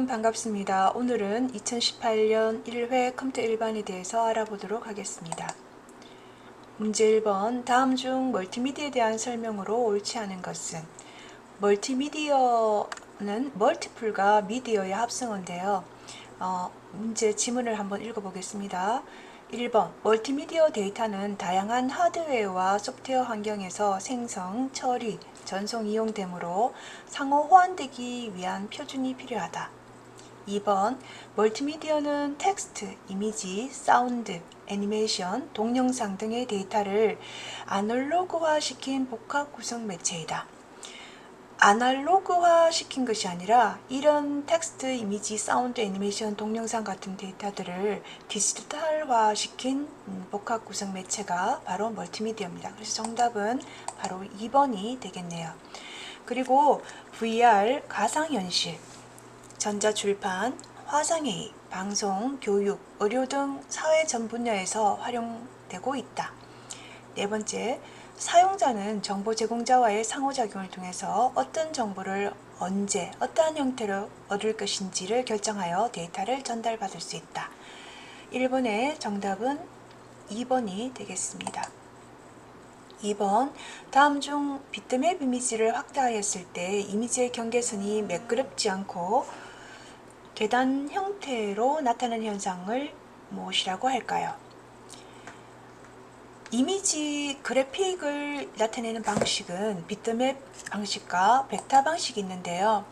여러분 반갑습니다. 오늘은 2018년 1회 컴퓨터 일반에 대해서 알아보도록 하겠습니다. 문제 1번. 다음 중 멀티미디어에 대한 설명으로 옳지 않은 것은? 멀티미디어는 멀티플과 미디어의 합성어인데요. 문제 지문을 한번 읽어보겠습니다. 1번. 멀티미디어 데이터는 다양한 하드웨어와 소프트웨어 환경에서 생성, 처리, 전송 이용되므로 상호 호환되기 위한 표준이 필요하다. 2번. 멀티미디어는 텍스트, 이미지, 사운드, 애니메이션, 동영상 등의 데이터를 아날로그화 시킨 복합 구성 매체이다. 아날로그화 시킨 것이 아니라 이런 텍스트, 이미지, 사운드, 애니메이션, 동영상 같은 데이터들을 디지털화 시킨 복합 구성 매체가 바로 멀티미디어입니다. 그래서 정답은 바로 2번이 되겠네요. 그리고 VR, 가상현실, 전자출판, 화상회의, 방송, 교육, 의료 등 사회 전 분야에서 활용되고 있다. 네 번째, 사용자는 정보 제공자와의 상호작용을 통해서 어떤 정보를 언제, 어떠한 형태로 얻을 것인지를 결정하여 데이터를 전달받을 수 있다. 1번의 정답은 2번이 되겠습니다. 2번, 다음 중 비트맵 이미지를 확대하였을 때 이미지의 경계선이 매끄럽지 않고 계단 형태로 나타나는 현상을 무엇이라고 할까요? 이미지 그래픽을 나타내는 방식은 비트맵 방식과 벡터 방식이 있는데요.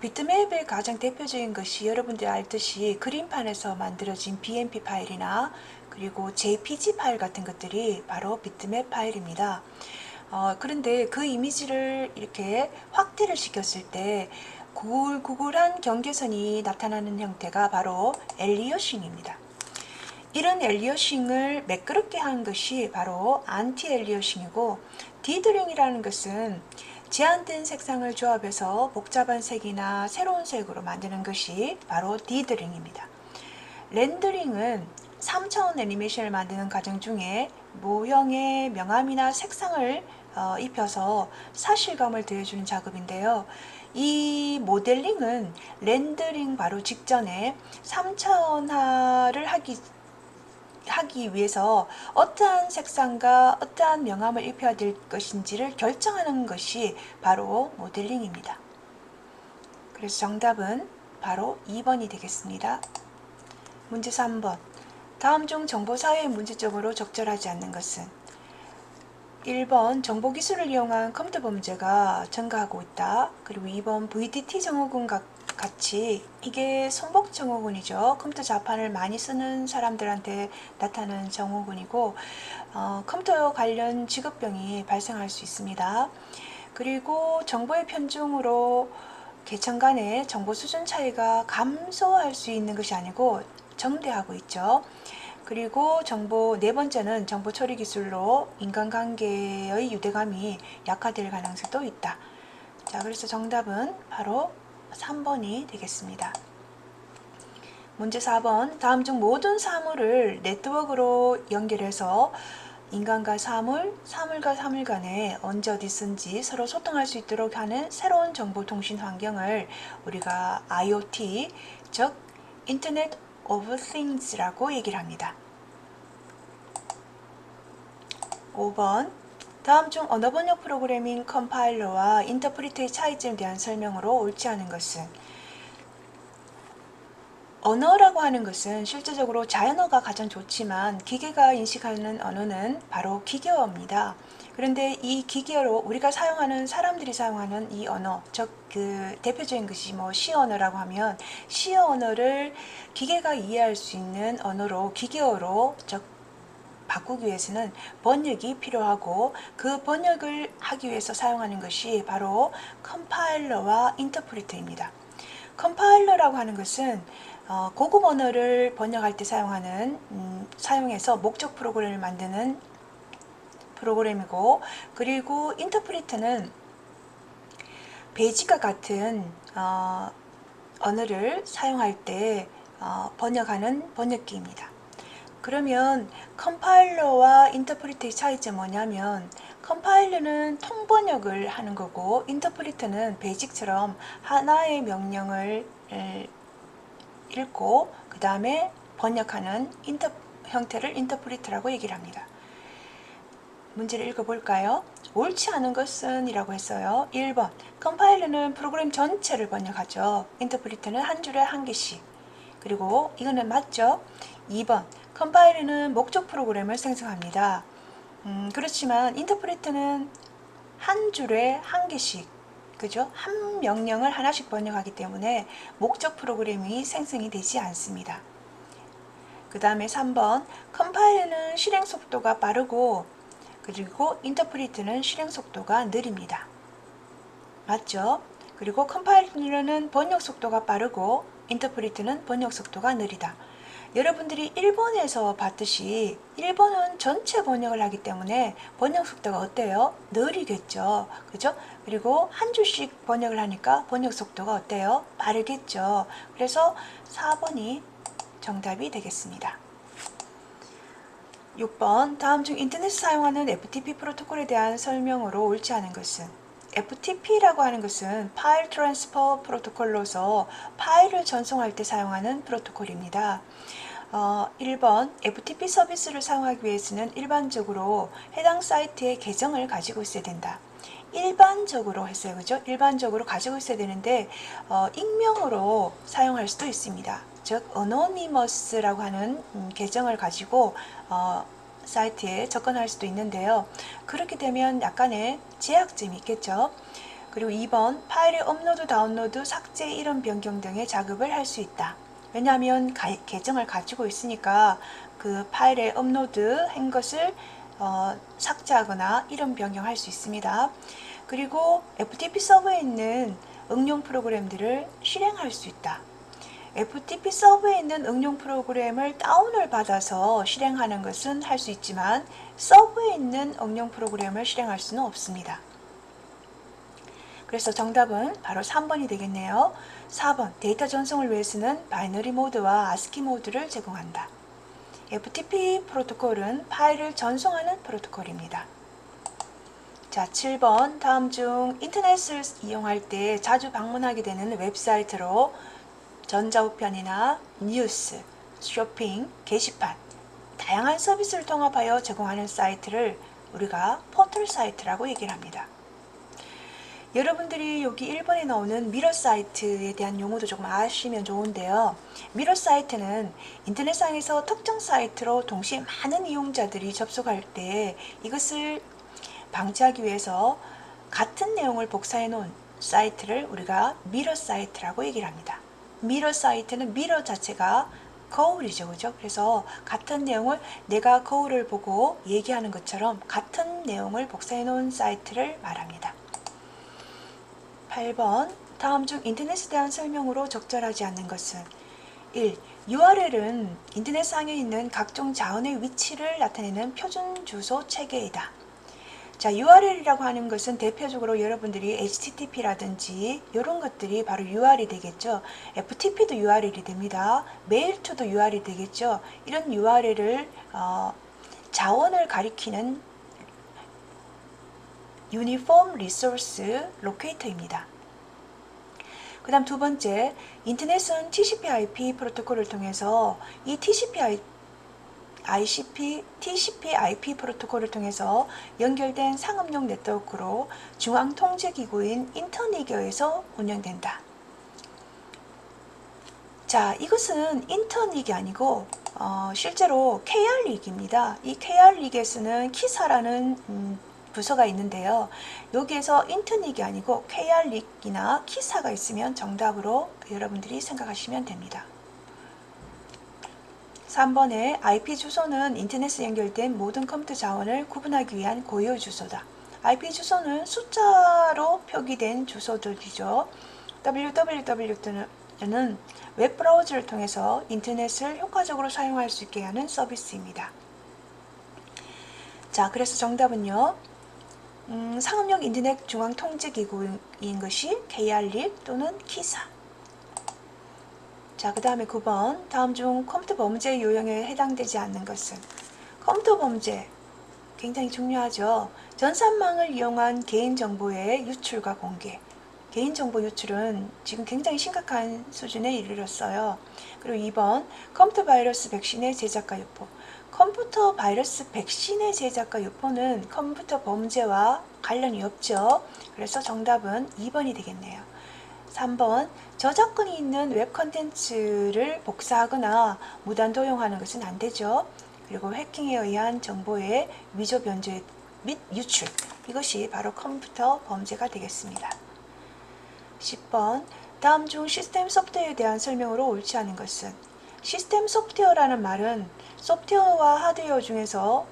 비트맵의 가장 대표적인 것이 여러분들이 알듯이 그림판에서 만들어진 BMP 파일이나 그리고 JPG 파일 같은 것들이 바로 비트맵 파일입니다. 그런데 그 이미지를 이렇게 확대를 시켰을 때 구글구글한 경계선이 나타나는 형태가 바로 엘리어싱입니다. 이런 엘리어싱을 매끄럽게 하는 것이 바로 안티 엘리어싱이고, 디드링이라는 것은 제한된 색상을 조합해서 복잡한 색이나 새로운 색으로 만드는 것이 바로 디드링입니다. 렌더링은 3차원 애니메이션을 만드는 과정 중에 모형의 명암이나 색상을 입혀서 사실감을 더해주는 작업인데요. 이 모델링은 렌더링 바로 직전에 3차원화를 하기 위해서 어떠한 색상과 어떠한 명암을 입혀야 될 것인지를 결정하는 것이 바로 모델링입니다. 그래서 정답은 바로 2번이 되겠습니다. 문제 3번. 다음 중 정보사회의 문제적으로 적절하지 않는 것은? 1번. 정보기술을 이용한 컴퓨터 범죄가 증가하고 있다. 그리고 2번. VDT 증후군 같이, 이게 손목 증후군이죠. 컴퓨터 자판을 많이 쓰는 사람들한테 나타나는 증후군이고, 컴퓨터 관련 직업병이 발생할 수 있습니다. 그리고 정보의 편중으로 계층 간의 정보 수준 차이가 감소할 수 있는 것이 아니고 정대하고 있죠. 그리고 네 번째는 정보 처리 기술로 인간관계의 유대감이 약화될 가능성도 있다. 자, 그래서 정답은 바로 3번이 되겠습니다. 문제 4번. 다음 중 모든 사물을 네트워크로 연결해서 인간과 사물, 사물과 사물 간에 언제 어디선지 서로 소통할 수 있도록 하는 새로운 정보통신 환경을 우리가 IoT, 즉 Internet of Things라고 얘기를 합니다. 5번. 다음 중 언어 번역 프로그래밍 컴파일러와 인터프리터의 차이점에 대한 설명으로 옳지 않은 것은? 언어라고 하는 것은 실제적으로 자연어가 가장 좋지만 기계가 인식하는 언어는 바로 기계어입니다. 그런데 이 기계어로 우리가 사용하는, 사람들이 사용하는 이 언어, 즉 그 대표적인 것이 C 언어라고 하면 C 언어를 기계가 이해할 수 있는 언어로, 기계어로 즉 바꾸기 위해서는 번역이 필요하고, 그 번역을 하기 위해서 사용하는 것이 바로 컴파일러와 인터프리터입니다. 컴파일러라고 하는 것은 고급 언어를 번역할 때 사용해서 목적 프로그램을 만드는 프로그램이고, 그리고 인터프리터는 베이직과 같은 언어를 사용할 때 번역하는 번역기입니다. 그러면 컴파일러와 인터프리터의 차이점은 뭐냐면, 컴파일러는 통번역을 하는 거고 인터프리터는 베이직처럼 하나의 명령을 읽고 그 다음에 번역하는 형태를 인터프리터라고 얘기를 합니다. 문제를 읽어볼까요? 옳지 않은 것은 이라고 했어요. 1번 컴파일러는 프로그램 전체를 번역하죠. 인터프리터는 한 줄에 한 개씩. 그리고 이거는 맞죠? 2번 컴파일러는 목적 프로그램을 생성합니다. 그렇지만 인터프리터는 한 줄에 한 개씩, 그죠? 한 명령을 하나씩 번역하기 때문에 목적 프로그램이 생성이 되지 않습니다. 그 다음에 3번 컴파일러는 실행 속도가 빠르고 그리고 인터프리터는 실행 속도가 느립니다. 맞죠? 그리고 컴파일러는 번역 속도가 빠르고 인터프리터는 번역 속도가 느리다. 여러분들이 1번에서 봤듯이 1번은 전체 번역을 하기 때문에 번역 속도가 어때요? 느리겠죠. 그죠? 그리고 한 줄씩 번역을 하니까 번역 속도가 어때요? 빠르겠죠. 그래서 4번이 정답이 되겠습니다. 6번 다음 중 인터넷을 사용하는 FTP 프로토콜에 대한 설명으로 옳지 않은 것은 FTP라고 하는 것은 파일 트랜스퍼 프로토콜로서 파일을 전송할 때 사용하는 프로토콜입니다. 1번 FTP 서비스를 사용하기 위해서는 일반적으로 해당 사이트의 계정을 가지고 있어야 된다. 일반적으로 했어요. 그죠? 일반적으로 가지고 있어야 되는데 익명으로 사용할 수도 있습니다. 즉 어노니머스라고 하는 계정을 가지고 사이트에 접근할 수도 있는데요. 그렇게 되면 약간의 제약점이 있겠죠. 그리고 2번 파일의 업로드, 다운로드, 삭제, 이름 변경 등의 작업을 할 수 있다. 왜냐하면 계정을 가지고 있으니까 그 파일에 업로드 한 것을 삭제하거나 이름 변경할 수 있습니다. 그리고 FTP 서버에 있는 응용 프로그램들을 실행할 수 있다. FTP 서버에 있는 응용 프로그램을 다운을 받아서 실행하는 것은 할 수 있지만 서버에 있는 응용 프로그램을 실행할 수는 없습니다. 그래서 정답은 바로 3번이 되겠네요. 4번 데이터 전송을 위해서는 바이너리 모드와 아스키 모드를 제공한다. FTP 프로토콜은 파일을 전송하는 프로토콜입니다. 자, 7번 다음 중 인터넷을 이용할 때 자주 방문하게 되는 웹사이트로 전자우편이나 뉴스, 쇼핑, 게시판, 다양한 서비스를 통합하여 제공하는 사이트를 우리가 포털 사이트라고 얘기를 합니다. 여러분들이 여기 1번에 나오는 미러 사이트에 대한 용어도 조금 아시면 좋은데요. 미러 사이트는 인터넷상에서 특정 사이트로 동시에 많은 이용자들이 접속할 때 이것을 방지하기 위해서 같은 내용을 복사해 놓은 사이트를 우리가 미러 사이트라고 얘기를 합니다. 미러 사이트는 미러 자체가 거울이죠. 그죠? 그래서 같은 내용을 내가 거울을 보고 얘기하는 것처럼 같은 내용을 복사해 놓은 사이트를 말합니다. 8번 다음 중 인터넷에 대한 설명으로 적절하지 않는 것은 1. URL은 인터넷상에 있는 각종 자원의 위치를 나타내는 표준 주소 체계이다. 자, URL이라고 하는 것은 대표적으로 여러분들이 HTTP라든지 이런 것들이 바로 URL이 되겠죠. FTP도 URL이 됩니다. 메일2도 URL이 되겠죠. 이런 URL을 자원을 가리키는 유니폼 리소스 로케이터입니다. 그 다음 두 번째, 인터넷은 TCP/IP 프로토콜을 통해서 이 TCP/IP 프로토콜을 통해서 연결된 상업용 네트워크로 중앙통제기구인 인터니겨에서 운영된다. 자, 이것은 인터닉이 아니고 실제로 KR릭입니다. 이 KR릭에서는 키사라는 부서가 있는데요. 여기에서 인터닉이 아니고 KR릭이나 키사가 있으면 정답으로 여러분들이 생각하시면 됩니다. 3번에 IP 주소는 인터넷에 연결된 모든 컴퓨터 자원을 구분하기 위한 고유 주소다. IP 주소는 숫자로 표기된 주소들이죠. www는 웹브라우저를 통해서 인터넷을 효과적으로 사용할 수 있게 하는 서비스입니다. 자, 그래서 정답은요. 상업용 인터넷 중앙통제기구인 것이 KR릭 또는 키사. 자, 그 다음에 9번 다음 중 컴퓨터 범죄 요령에 해당되지 않는 것은 컴퓨터 범죄 굉장히 중요하죠. 전산망을 이용한 개인정보의 유출과 공개. 개인정보 유출은 지금 굉장히 심각한 수준에 이르렀어요. 그리고 2번, 컴퓨터 바이러스 백신의 제작과 유포. 컴퓨터 바이러스 백신의 제작과 유포는 컴퓨터 범죄와 관련이 없죠. 그래서 정답은 2번이 되겠네요. 3번, 저작권이 있는 웹 콘텐츠를 복사하거나 무단 도용하는 것은 안 되죠. 그리고 해킹에 의한 정보의 위조 변조 및 유출. 이것이 바로 컴퓨터 범죄가 되겠습니다. 10번, 다음 중 시스템 소프트웨어에 대한 설명으로 옳지 않은 것은. 시스템 소프트웨어라는 말은 소프트웨어와 하드웨어 중에서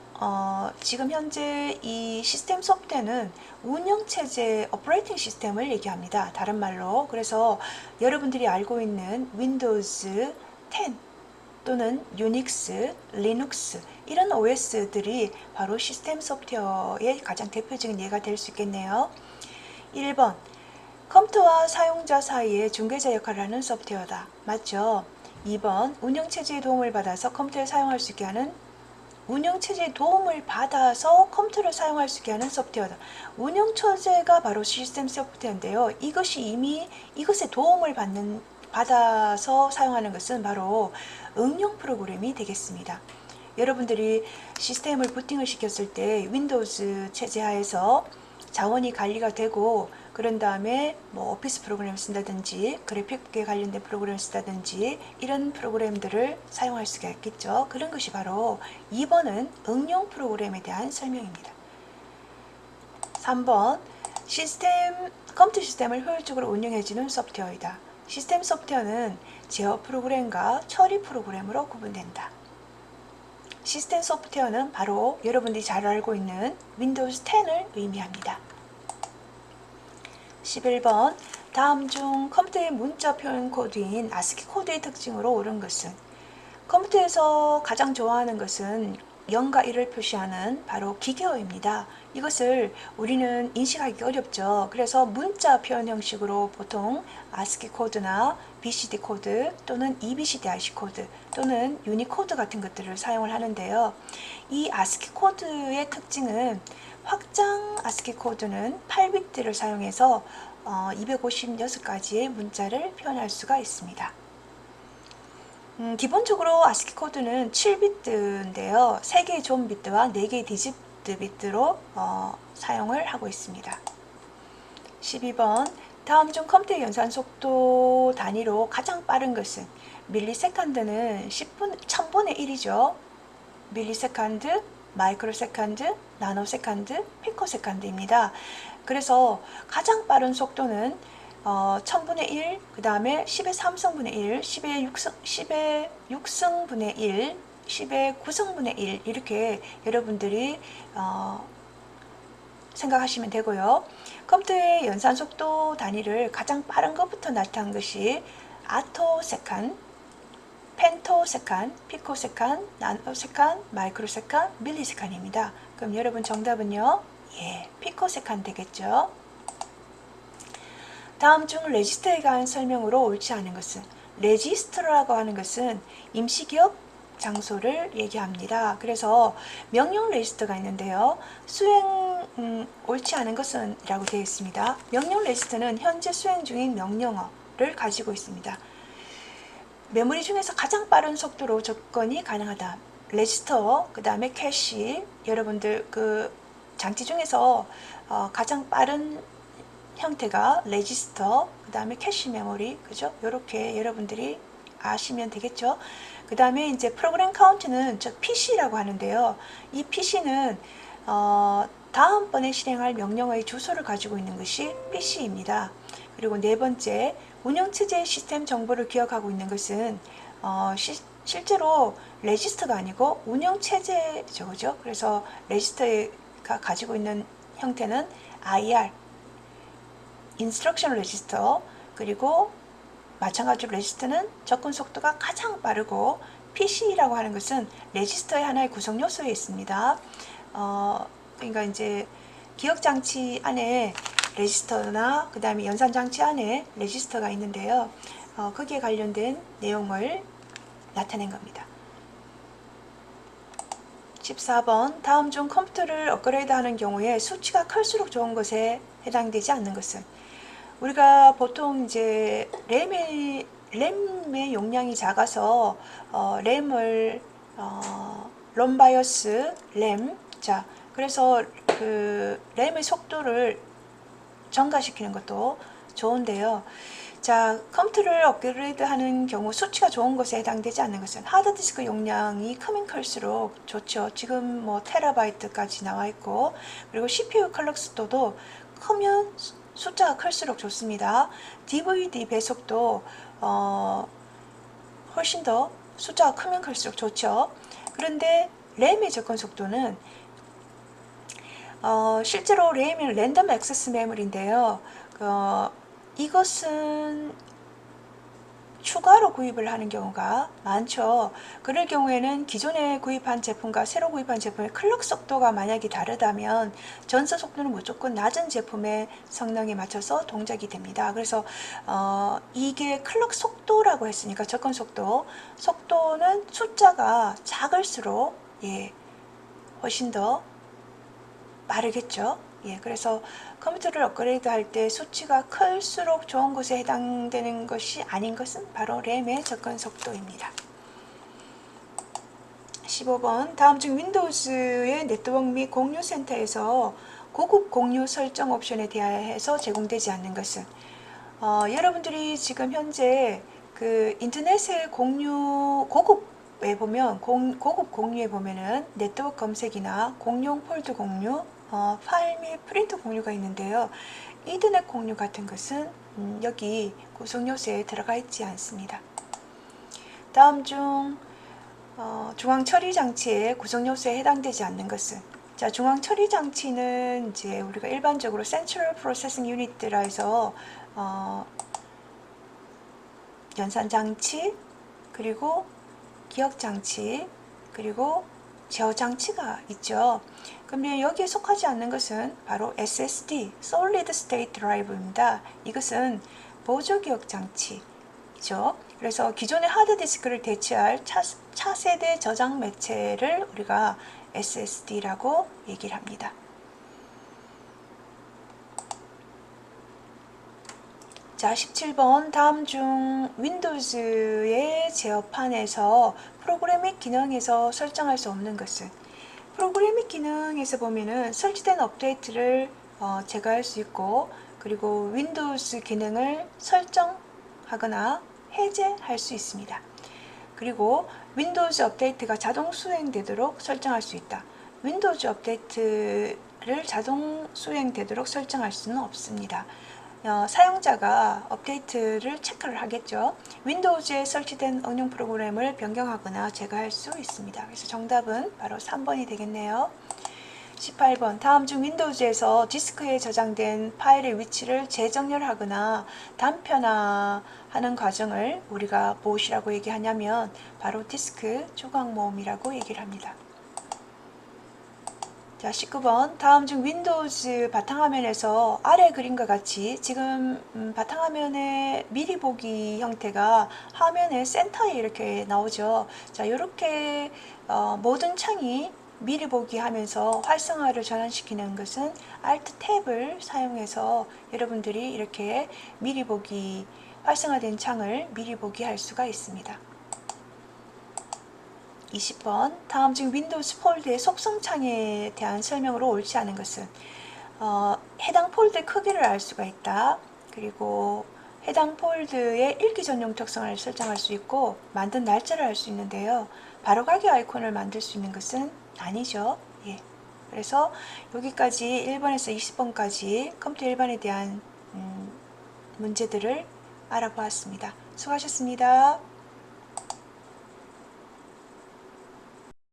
지금 현재 이 시스템 소프트웨어는 운영체제 오퍼레이팅 시스템을 얘기합니다. 다른 말로. 그래서 여러분들이 알고 있는 윈도우즈 10 또는 유닉스, 리눅스 이런 OS들이 바로 시스템 소프트웨어의 가장 대표적인 예가 될 수 있겠네요. 1번, 컴퓨터와 사용자 사이의 중개자 역할을 하는 소프트웨어다. 맞죠? 2번, 운영체제의 도움을 받아서 컴퓨터를 사용할 수 있게 하는 운영체제의 도움을 받아서 컴퓨터를 사용할 수 있게 하는 소프트웨어다. 운영체제가 바로 시스템 소프트웨어인데요. 이것이 이미 이것의 도움을 받아서 사용하는 것은 바로 응용 프로그램이 되겠습니다. 여러분들이 시스템을 부팅을 시켰을 때 윈도우즈 체제 하에서 자원이 관리가 되고 그런 다음에 뭐 오피스 프로그램을 쓴다든지 그래픽에 관련된 프로그램을 쓴다든지 이런 프로그램들을 사용할 수가 있겠죠. 그런 것이 바로 2번은 응용 프로그램에 대한 설명입니다. 3번, 컴퓨터 시스템을 효율적으로 운영해주는 소프트웨어이다. 시스템 소프트웨어는 제어 프로그램과 처리 프로그램으로 구분된다. 시스템 소프트웨어는 바로 여러분들이 잘 알고 있는 윈도우즈 10을 의미합니다. 11번, 다음 중 컴퓨터의 문자 표현 코드인 아스키 코드의 특징으로 옳은 것은. 컴퓨터에서 가장 좋아하는 것은 0과 1을 표시하는 바로 기계어입니다. 이것을 우리는 인식하기 어렵죠. 그래서 문자 표현 형식으로 보통 아스키 코드나 BCD 코드 또는 EBCD IC 코드 또는 유니코드 같은 것들을 사용을 하는데요. 이 아스키 코드의 특징은 확장 아스키 코드는 8비트를 사용해서 256가지의 문자를 표현할 수가 있습니다. 기본적으로 아스키 코드는 7비트인데요. 3개의 존 비트와 4개의 디지트 비트로 사용을 하고 있습니다. 12번, 다음 중 컴퓨터 연산 속도 단위로 가장 빠른 것은. 밀리세컨드는 1000분의 1이죠. 밀리세컨드, 마이크로세컨드, 나노세컨드, 피코세컨드입니다. 그래서 가장 빠른 속도는 1000분의 1, 그 다음에 10의 3승분의 1, 10의 6승분의 1, 10의 9승분의 1 이렇게 여러분들이 생각하시면 되고요. 컴퓨터의 연산 속도 단위를 가장 빠른 것부터 나타난 것이 아토세컨, 펜토세컨, 피코세컨, 나노세컨, 마이크로세컨, 밀리세컨입니다. 그럼 여러분 정답은요? 예, 피코세컨 되겠죠. 다음 중 레지스터에 관한 설명으로 옳지 않은 것은. 레지스터라고 하는 것은 임시기억 장소를 얘기합니다. 그래서 명령 레지스터가 있는데요. 옳지 않은 것은 이라고 되어 있습니다. 명령 레지스터는 현재 수행 중인 명령어를 가지고 있습니다. 메모리 중에서 가장 빠른 속도로 접근이 가능하다. 레지스터, 그 다음에 캐시, 여러분들 그 장치 중에서 가장 빠른 형태가 레지스터, 그 다음에 캐시 메모리, 그죠? 이렇게 여러분들이 아시면 되겠죠? 그 다음에 이제 프로그램 카운트는 PC라고 하는데요. 이 PC는 다음번에 실행할 명령어의 주소를 가지고 있는 것이 PC입니다. 그리고 네 번째, 운영체제의 시스템 정보를 기억하고 있는 것은 실제로 레지스터가 아니고 운영체제죠, 그죠? 그래서 레지스터가 가지고 있는 형태는 IR, 인스트럭션 레지스터, 그리고 마찬가지로 레지스터는 접근 속도가 가장 빠르고 PC라고 하는 것은 레지스터의 하나의 구성 요소에 있습니다. 그러니까 이제 기억 장치 안에 레지스터나 그 다음에 연산 장치 안에 레지스터가 있는데요. 거기에 관련된 내용을 나타낸 겁니다. 14번 다음 중 컴퓨터를 업그레이드하는 경우에 수치가 클수록 좋은 것에 해당되지 않는 것은 우리가 보통 이제 램의 용량이 작아서 램을 롬바이어스 램 자 그래서 그 램의 속도를 증가시키는 것도 좋은데요. 자, 컴퓨터를 업그레이드하는 경우 수치가 좋은 것에 해당되지 않는 것은 하드디스크 용량이 크면 클수록 좋죠. 지금 뭐 테라바이트까지 나와 있고 그리고 CPU 클럭 속도도 크면 숫자가 클수록 좋습니다. DVD 배속도 훨씬 더 숫자가 크면 클수록 좋죠. 그런데 램의 접근 속도는 실제로 램은 랜덤 액세스 메모리인데요. 이것은 추가로 구입을 하는 경우가 많죠. 그럴 경우에는 기존에 구입한 제품과 새로 구입한 제품의 클럭 속도가 만약에 다르다면 전서 속도는 무조건 낮은 제품의 성능에 맞춰서 동작이 됩니다. 그래서 이게 클럭 속도라고 했으니까 접근 속도는 숫자가 작을수록 훨씬 더 빠르겠죠. 그래서 컴퓨터를 업그레이드 할 때 수치가 클수록 좋은 것에 해당되는 것이 아닌 것은 바로 램의 접근 속도입니다. 15번 다음 중 윈도우즈의 네트워크 및 공유 센터에서 고급 공유 설정 옵션에 대해서 제공되지 않는 것은 여러분들이 지금 현재 그 인터넷의 공유 고급에 보면 고급 공유에 보면은 네트워크 검색이나 공용 폴드 공유 파일 및 프린트 공유가 있는데요. 이더넷 공유 같은 것은 여기 구성 요소에 들어가 있지 않습니다. 다음 중 중앙 처리 장치의 구성 요소에 해당되지 않는 것은 자, 중앙 처리 장치는 이제 우리가 일반적으로 Central Processing Unit라 해서 연산 장치 그리고 기억 장치 그리고 제어 장치가 있죠. 그러면 여기에 속하지 않는 것은 바로 SSD, Solid State Drive입니다. 이것은 보조 기억 장치이죠. 그래서 기존의 하드디스크를 대체할 차세대 저장 매체를 우리가 SSD라고 얘기를 합니다. 자, 17번 다음 중 윈도우즈의 제어판에서 프로그래밍 기능에서 설정할 수 없는 것은 프로그래밍 기능에서 보면은 설치된 업데이트를 제거할 수 있고 그리고 윈도우즈 기능을 설정하거나 해제할 수 있습니다. 그리고 윈도우즈 업데이트가 자동 수행되도록 설정할 수 있다. 윈도우즈 업데이트를 자동 수행되도록 설정할 수는 없습니다. 사용자가 업데이트를 체크를 하겠죠. 윈도우즈에 설치된 응용 프로그램을 변경하거나 제거할 수 있습니다. 그래서 정답은 바로 3번이 되겠네요. 18번 다음 중 윈도우즈에서 디스크에 저장된 파일의 위치를 재정렬하거나 단편화하는 과정을 우리가 무엇이라고 얘기하냐면 바로 디스크 조각 모음이라고 얘기를 합니다. 자, 19번 다음 중 윈도우즈 바탕화면에서 아래 그림과 같이 지금 바탕화면의 미리 보기 형태가 화면의 센터에 이렇게 나오죠. 자, 이렇게 모든 창이 미리 보기 하면서 활성화를 전환시키는 것은 Alt 탭을 사용해서 여러분들이 이렇게 미리 보기 활성화된 창을 미리 보기 할 수가 있습니다. 20번 다음 중 윈도우즈 폴드의 속성창에 대한 설명으로 옳지 않은 것은 해당 폴드의 크기를 알 수가 있다. 그리고 해당 폴드의 읽기 전용 특성을 설정할 수 있고 만든 날짜를 알 수 있는데요. 바로가기 아이콘을 만들 수 있는 것은 아니죠. 그래서 여기까지 1번에서 20번까지 컴퓨터 일반에 대한 문제들을 알아보았습니다. 수고하셨습니다.